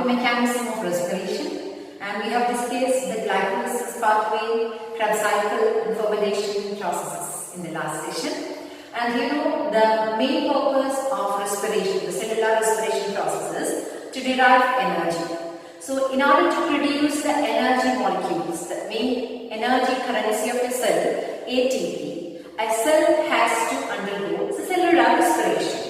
mechanism of respiration, and we have discussed the glycolysis pathway, Krebs cycle, and fermentation processes in the last session. And the main purpose of respiration, the cellular respiration process is to derive energy. So in order to produce the energy molecules, the main energy currency of a cell, ATP, a cell has to undergo the cellular respiration.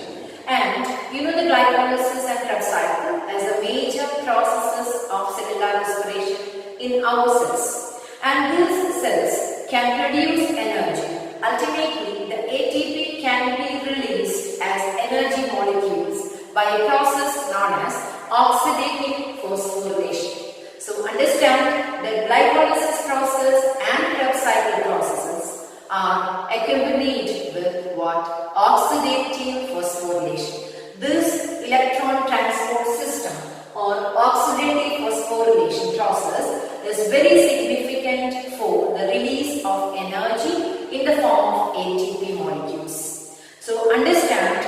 And the glycolysis and Krebs cycle as the major processes of cellular respiration in our cells. And these cells can produce energy. Ultimately, the ATP can be released as energy molecules by a process known as oxidative phosphorylation. So understand that glycolysis process and Krebs cycle processes are accompanied with what? Oxidative phosphorylation. This electron transport system or oxidative phosphorylation process is very significant for the release of energy in the form of ATP molecules. So understand,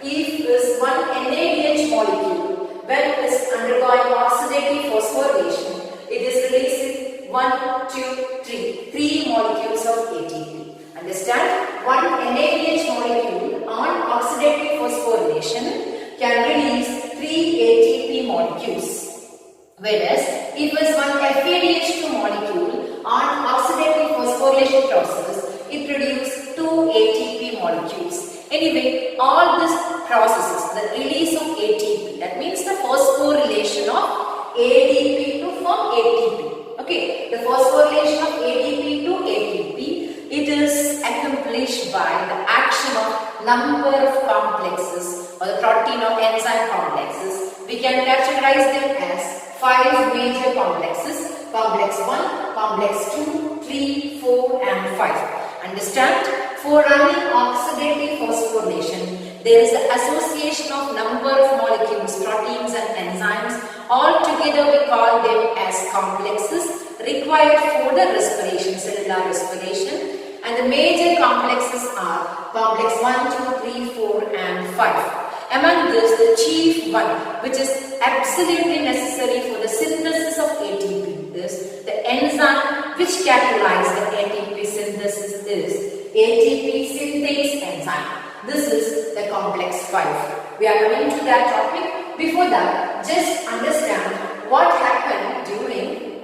if this one NADH molecule, when it is undergoing oxidative phosphorylation, it is releasing 1, 2, 3 molecules of ATP. Understand, one NADH molecule on oxidative phosphorylation can release 3 ATP molecules. Whereas, if it is one FADH2 molecule on oxidative phosphorylation process, it produces 2 ATP molecules. Anyway, all these processes, the release of ATP, that means the phosphorylation of ADP to form ATP. Okay, the phosphorylation of ADP to ATP, it is accomplished by the action of number of complexes or the protein or enzyme complexes. We can categorize them as 5 major complexes: complex 1, complex 2, 3, 4 and 5. Understand? For running oxidative phosphorylation, there is the association of number of molecules, proteins and enzymes. All together we call them as complexes required for the respiration, cellular respiration. And the major complexes are complex 1, 2, 3, 4 and 5. Among this, the chief one, which is absolutely necessary for the synthesis of ATP, is the enzyme which catalyzes the ATP synthesis is ATP synthase enzyme. This is the complex 5. We are coming to that topic. Before that, just understand what happened during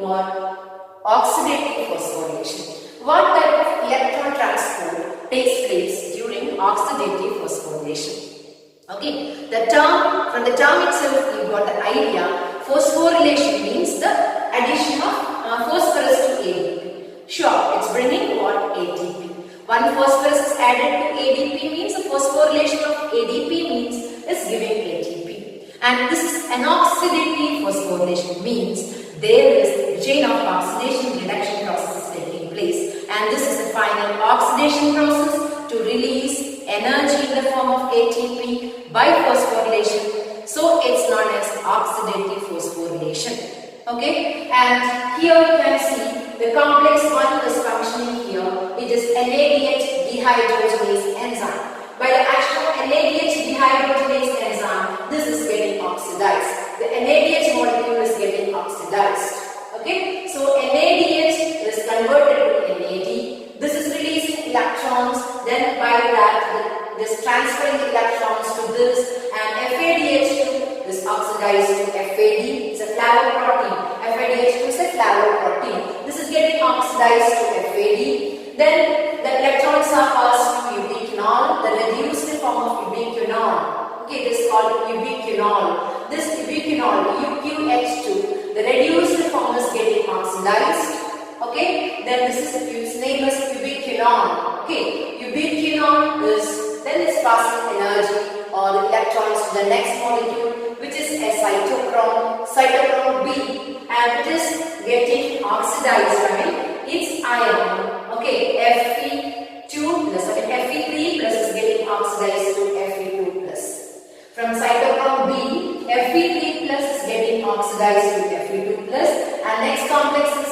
oxidative phosphorylation. What type of electron transport takes place during oxidative phosphorylation? Okay, from the term itself you got the idea. Phosphorylation means the addition of phosphorus to ADP. Sure, it's bringing what? ATP. One phosphorus is added to ADP means the phosphorylation of ADP means is giving ATP. And this is an oxidative phosphorylation, means there is a chain of oxidation reduction processes taking place, and this is the final oxidation process to release energy in the form of ATP by phosphorylation. So it's known as oxidative phosphorylation. Okay, and here you can see the complex 1 is functioning here. It is NADH dehydrogenase enzyme. By the action of NADH dehydrogenase enzyme, this is getting oxidized. The NADH molecule is getting oxidized. Okay, so NADH is converted to NAD. This is releasing electrons. Then by that, this transferring electrons to this, and FADH2 is oxidized to FAD. It's a flavoprotein. FADH2 is a flavoprotein. This is getting oxidized to FAD. Then the electrons are passed to ubiquinol, the reduced form of ubiquinol. Okay, this is called ubiquinol. This ubiquinol, UQH2, the reduced form is getting oxidized. Okay, then this is its name is ubiquinol. Okay, ubiquinol is then it's passing energy or electrons to the next molecule, which is a cytochrome B, and it is getting oxidized by its ion. Okay, Fe2 plus, Fe3 plus is getting oxidized to Fe2 plus. From cytochrome B, Fe3 plus is getting oxidized to Fe2 plus, and next complex is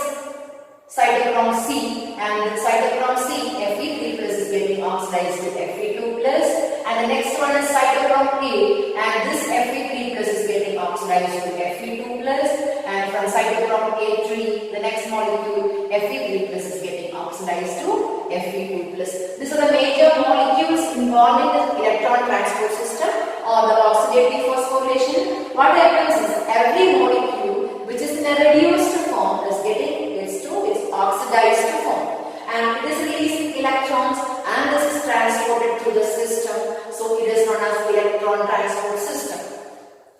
cytochrome C, and cytochrome C, Fe3 plus is getting oxidized to Fe2 plus, and the next one is cytochrome A, and this Fe3 plus is getting getting oxidized to Fe2 plus, and from cytochrome A3, the next molecule Fe3 plus is getting oxidized to Fe2 plus. These are the major molecules involved in the electron transport system or the oxidative phosphorylation. What happens is every molecule which is in a reduced form is getting its oxidized form, and it is releasing electrons, and this is transported through the system. So it is known as electron transport system.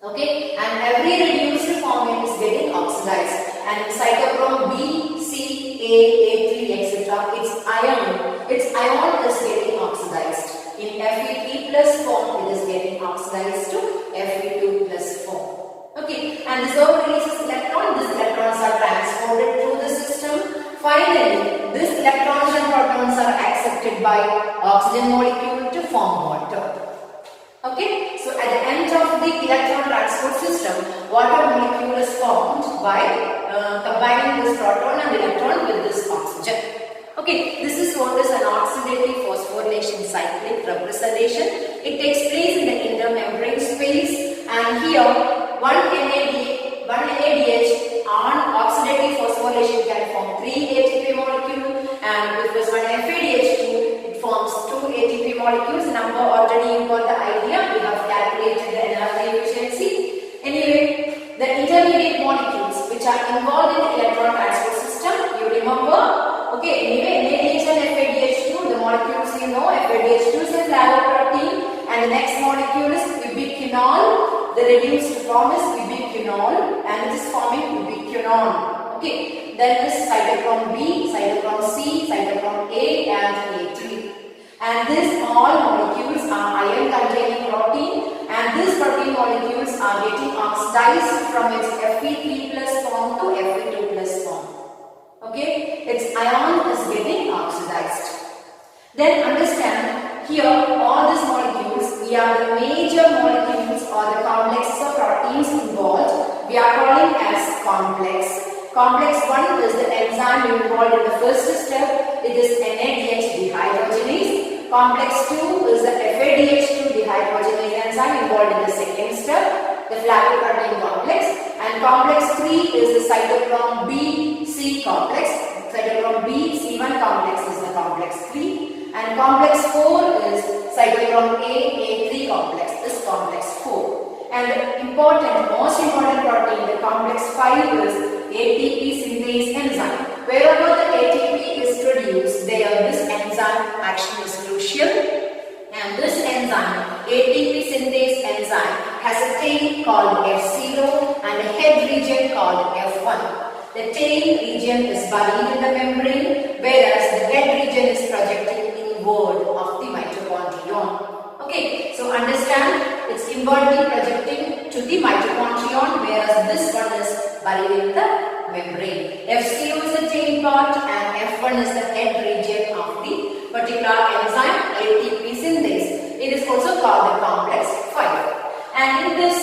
Okay, and every reduced form is getting oxidized, and cytochrome B, C, A3, etc. Its ion is getting oxidized. In Fe3 plus form, it is getting oxidized to Fe2 plus form. Okay, and this all releases electron. These electrons are transported through the system. Finally, these electrons and protons are accepted by oxygen molecule to form water. Okay, so at the end of the electron transport system, water molecule is formed by combining this proton and electron with this oxygen. Okay, this is what is an oxidative phosphorylation cyclic representation. It takes place in the intermembrane space, and here one NADH on oxidative phosphorylation can form 3 ATP molecules, and with this one FADH2 it forms 2 ATP molecules. Number already you got the idea, we have calculated the energy efficiency. Anyway, the intermediate molecules which are involved in the electron transport system, you remember. Okay, anyway, NADH and FADH2, the molecules you know, FADH2 is a flavoprotein, and the next molecule is ubiquinol. The reduced form is ubiquinol, and it is forming ubiquinone. Okay, then this cytochrome B, cytochrome C, cytochrome A, and A3. And these all molecules are iron containing protein, and these protein molecules are getting oxidized from its Fe3 plus form to Fe2 plus form. Okay, its ion is getting oxidized. Then understand here all these molecules, we are the major molecules or the complexes of proteins involved. We are calling as complex. Complex 1 is the enzyme involved in the first step. It is NADH dehydrogenase. Complex 2 is the FADH2 dehydrogenase enzyme involved in the second step, the flavoprotein complex. And complex 3 is the cytochrome B C complex. Cytochrome B C1 complex is the complex 3. And complex 4 is cytochrome A3 complex, is complex 4. And the most important protein, the complex 5 is ATP synthase enzyme. Wherever the ATP is produced, there this enzyme action is crucial. And this enzyme, ATP synthase enzyme, has a tail called F0 and a head region called F1. The tail region is buried in the membrane, whereas the head region is projected inward of the mitochondrion. Okay, so understand, it's inwardly projecting to the mitochondrion, whereas this one is buried in the membrane. F0 is the tail part and F1 is the head region of the particular enzyme ATP synthase. It is also called the complex 5. And in this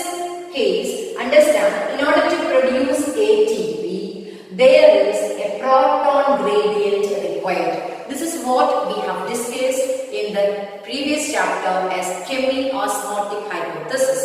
case, understand, in order to produce ATP, there is a proton gradient required. This is what we have discussed in the previous chapter as chemi-osmotic hypothesis.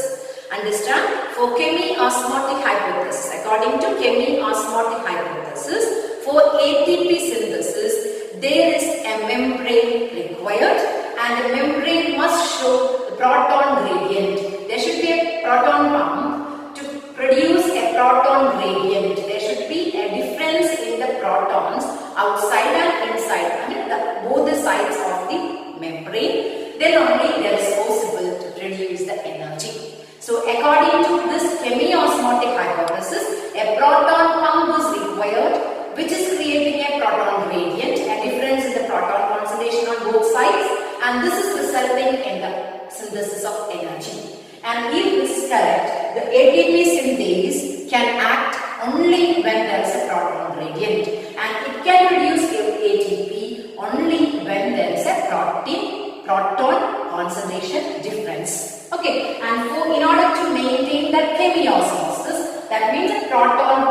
Understand, for chemi-osmotic hypothesis, according to chemi-osmotic hypothesis, for ATP synthesis, there is a membrane required, and the membrane must show the proton gradient. There should be a proton pump to produce a proton gradient. There should be a difference in the protons outside and inside, I mean both the sides of the membrane. Then only there is possible to produce the energy. So according to this chemi-osmotic hypothesis, a proton pump is required, which is creating a proton gradient, a difference in the proton concentration on both sides, and this is resulting in the synthesis of energy. And if this is correct, the ATP synthase can act only when there is a proton gradient, and it can produce ATP only when there is a proton concentration difference. Okay, and in order to maintain that chemiosmosis, that means the proton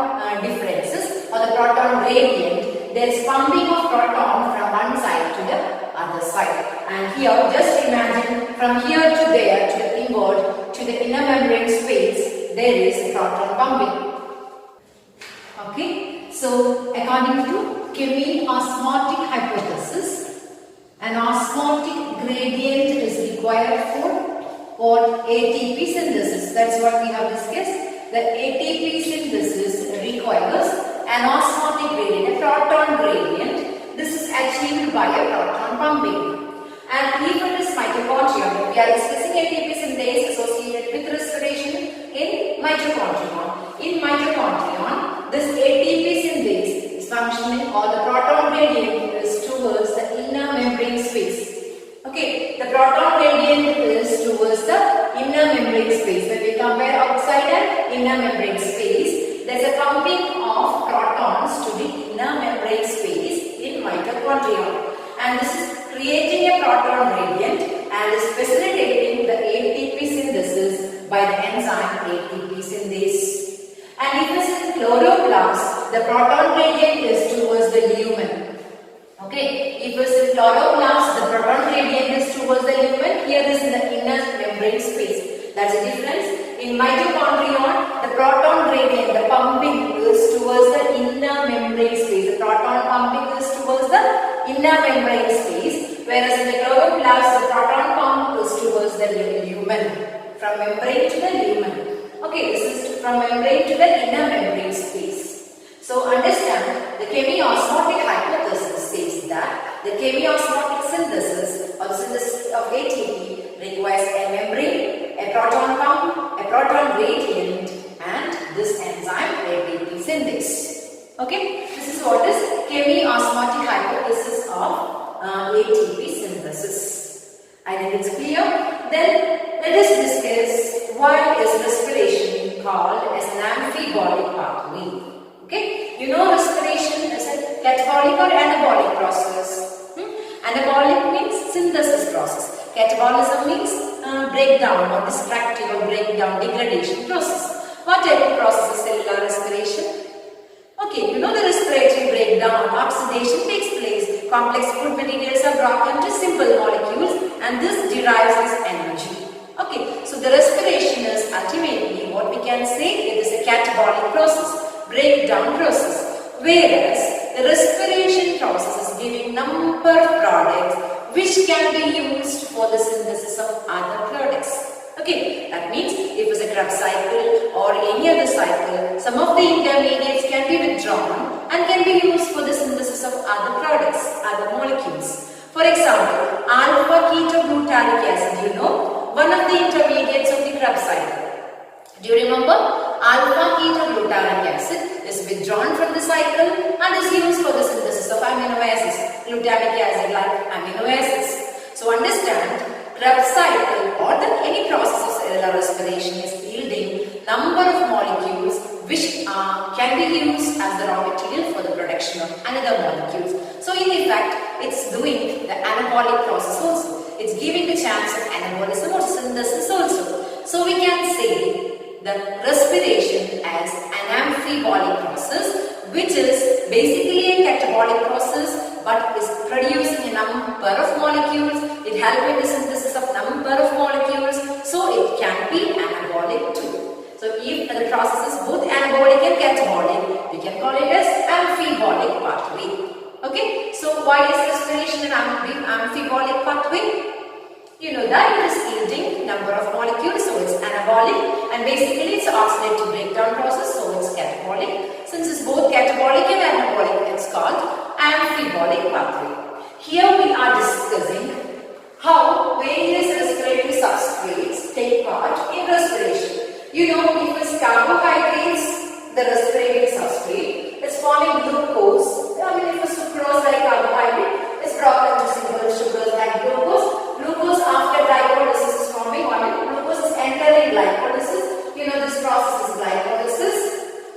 differences or the proton gradient, there is pumping of proton from one side to the other side. And here, just imagine from here to there, to the inward, to the inner membrane space, there is proton pumping. Okay, so according to chemi-osmotic hypothesis, an osmotic gradient is required for ATP synthesis. That's what we have discussed. The ATP synthesis requires an osmotic gradient, a proton gradient. This is achieved by a proton pumping. And even this mitochondria, we are discussing ATP synthase associated with respiration in mitochondrion. In mitochondrion, this ATP synthase is functioning, or the proton gradient is towards the inner membrane space. Okay, the proton gradient is towards the inner membrane space. When we compare outside and inner membrane space, there is a pumping of protons to the inner membrane space in mitochondria. And this is creating a proton gradient and is facilitating the ATP synthesis by the enzyme ATP synthase. And if it is in chloroplast, the proton gradient is towards the lumen. Okay, if it is in chloroplast, the proton gradient is towards the lumen. Here is in the inner membrane space. That's the difference. In mitochondrion, the proton gradient, the pumping is towards the inner membrane space. The proton pumping is towards the inner membrane space, whereas in the chloroplast, the proton pump is towards the lumen, from membrane to the lumen. Okay, this is from membrane to the inner membrane space. So understand, the chemi-osmotic hypothesis says that the chemi-osmotic synthesis or synthesis of ATP requires a membrane, a proton pump, a proton gradient, and this enzyme ATP synthase. Okay, this is what is chemi-osmotic hypothesis of ATP synthesis. I think it's clear. Then let us discuss why is respiration called as an amphibolic pathway. Okay, you know respiration is a catabolic or anabolic process. Anabolic means synthesis process. Catabolism means breakdown or destructive or breakdown, degradation process. What type of process is cellular respiration? Okay, you know the respiratory breakdown, oxidation takes place. Complex food materials are broken to simple molecules and this derives its energy. Okay, so the respiration is ultimately what we can say it is a catabolic process, breakdown process. Whereas the respiration process is giving number of products which can be used for the synthesis of other products. Okay, that means if it's a Krebs cycle or any other cycle, some of the intermediates can be withdrawn and can be used for the synthesis of other products, other molecules. For example, alpha-ketoglutarate acid, you know, one of the intermediates of the Krebs cycle. Do you remember? Alpha-ketoglutarate acid is withdrawn from the cycle and is used for the synthesis of amino acids, glutamic acid like amino acids. So understand, Krebs cycle or any process of cellular respiration is yielding number of molecules which can be used as the raw material for the production of another molecules. So in effect, it's doing the anabolic process also. It's giving the chance of anabolism or synthesis also. So we can say the respiration as an amphibolic process, which is basically a catabolic process but is producing a number of molecules. It helps in the synthesis of number of molecules, so it can be anabolic too. So if the process is both anabolic and catabolic, we can call it as amphibolic pathway. Okay, so why is respiration an amphibolic pathway? You know that it is yielding number of molecules, so it's anabolic, and basically it's an oxidative breakdown process, so it's catabolic. Since it's both catabolic and anabolic, it's called amphibolic pathway. Here we are discussing how various respiratory substrates take part in respiration. You know, if it's carbohydrates, the respiratory substrate is forming glucose. If it's sucrose like carbohydrate, it's broken into simple sugars like glucose. Glucose after glycolysis is forming, glucose is entering glycolysis. You know, this process is glycolysis.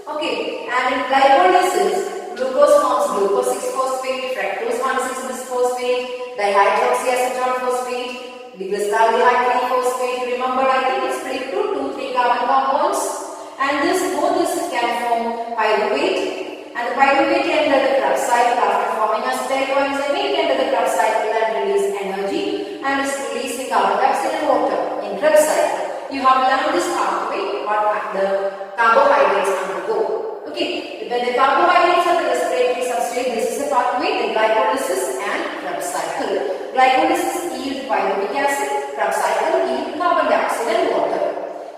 Okay, and in glycolysis, glucose forms glucose 6-phosphate, fructose 1,6-bisphosphate, dihydroxyacetone phosphate, diglyceraldehyde 3-phosphate. Remember, I think it's split to 2-3 carbon compounds, and both this can form pyruvate, and the pyruvate enter the Krebs cycle after forming acetyl coenzyme. It enter the Krebs cycle and release energy, and is releasing carbon dioxide and water in Krebs cycle. you have learned this pathway what the carbohydrates undergo. Okay, when the carbohydrates are the respiratory substrate, this is the pathway, the glycolysis and Krebs cycle. Glycolysis yield pyruvic acid, Krebs cycle yield carbon dioxide and water.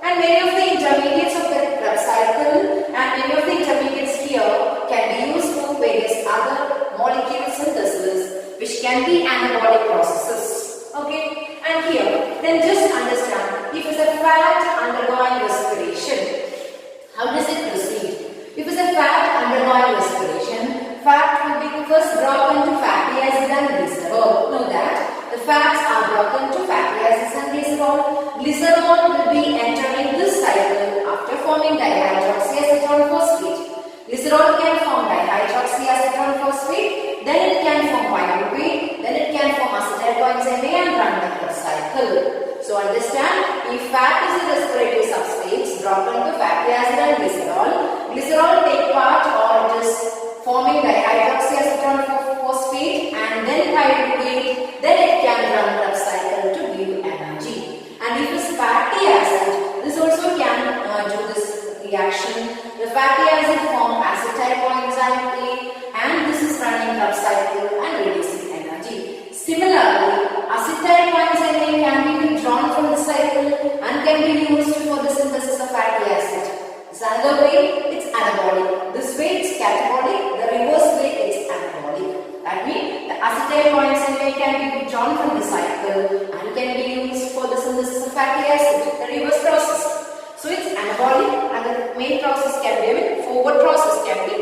And many of the intermediates of the Krebs cycle and many of the intermediates here can be used for various other molecule synthesis which can be anabolic processes. Okay, and here then just understand, if it's a fat undergoing respiration, how does it proceed? If it's a fat undergoing respiration, fat will be first broken to fatty acid and glycerol. Know that the fats are broken to fatty acids and glycerol. Glycerol will be entering this cycle after forming dihydroxyacetone phosphate. Glycerol can form dihydroxyacetone phosphate, then it can form pyruvate, then it can form acetyl coenzyme A and run the Krebs cycle. So understand, if fat is a respiratory substrate broken to fatty acid and glycerol, glycerol take part or it is forming dihydroxyacetone phosphate and then pyruvate, then it can run Krebs cycle to give energy. And if it's fatty acid, this also can do this reaction. The fatty acid form acetyl coenzyme A and this is running Krebs cycle and releasing energy. Similarly, acetyl coenzyme A can be withdrawn from the cycle and can be used for the synthesis of fatty acid. This another way, it's anabolic. This way it's catabolic, the reverse way it's anabolic. That means the acetyl coenzyme A can be withdrawn from the cycle and can be used for the synthesis of fatty acid, the reverse process. So it's anabolic and the main process can be, forward process can be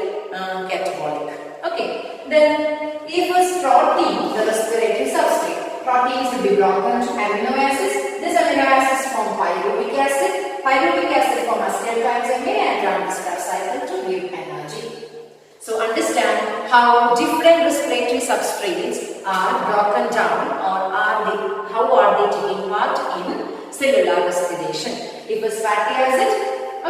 catabolic. Okay, then if a protein, the respiratory substrate, proteins will be broken to amino acids. This amino acids form pyruvic acid. Pyruvic acid form acetyl coenzyme A and run this Krebs cycle to give energy. So understand how different respiratory substrates are broken down or how are they taking part in cellular respiration. If it's fatty acid,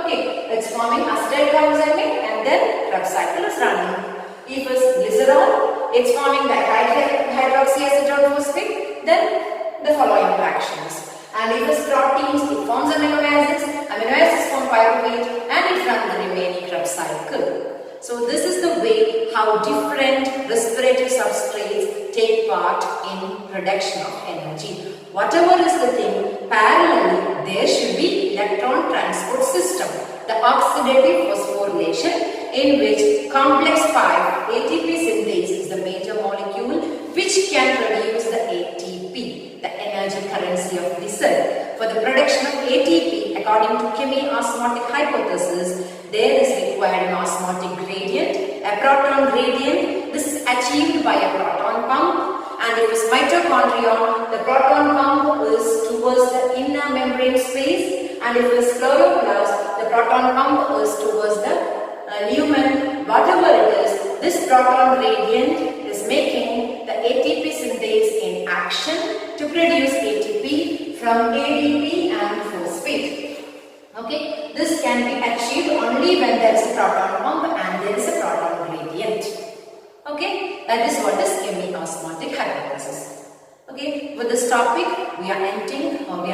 okay, it's forming acetyl coenzyme A and then Krebs cycle is running. If it's glycerol, it's forming dihydroxyacetone phosphate, then the following reactions. And if it's proteins, it forms amino acids form pyruvate and it runs the remaining Krebs cycle. So this is the way how different respiratory substrates take part in production of energy. Whatever is the thing, parallelly there should be electron transport system, the oxidative phosphorylation, in which complex 5 ATP synthase is the major molecule which can produce the ATP, the energy currency of the cell. For the production of ATP, according to chemiosmotic hypothesis, there is required an osmotic gradient, a proton gradient. This is achieved by a proton pump. And if it's mitochondrion, the proton pump is towards the inner membrane space, and if it's chloroplast, the proton pump is towards the lumen. Whatever it is, this proton gradient is making the ATP synthase in action to produce ATP from ADP and phosphate. Okay, this can be achieved only when there is a proton pump and there is a proton gradient. Okay, that is what is chemiosmotic hypothesis. Okay, with this topic we are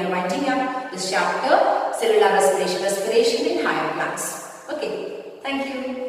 winding up this chapter, cellular respiration in higher plants. Okay, thank you.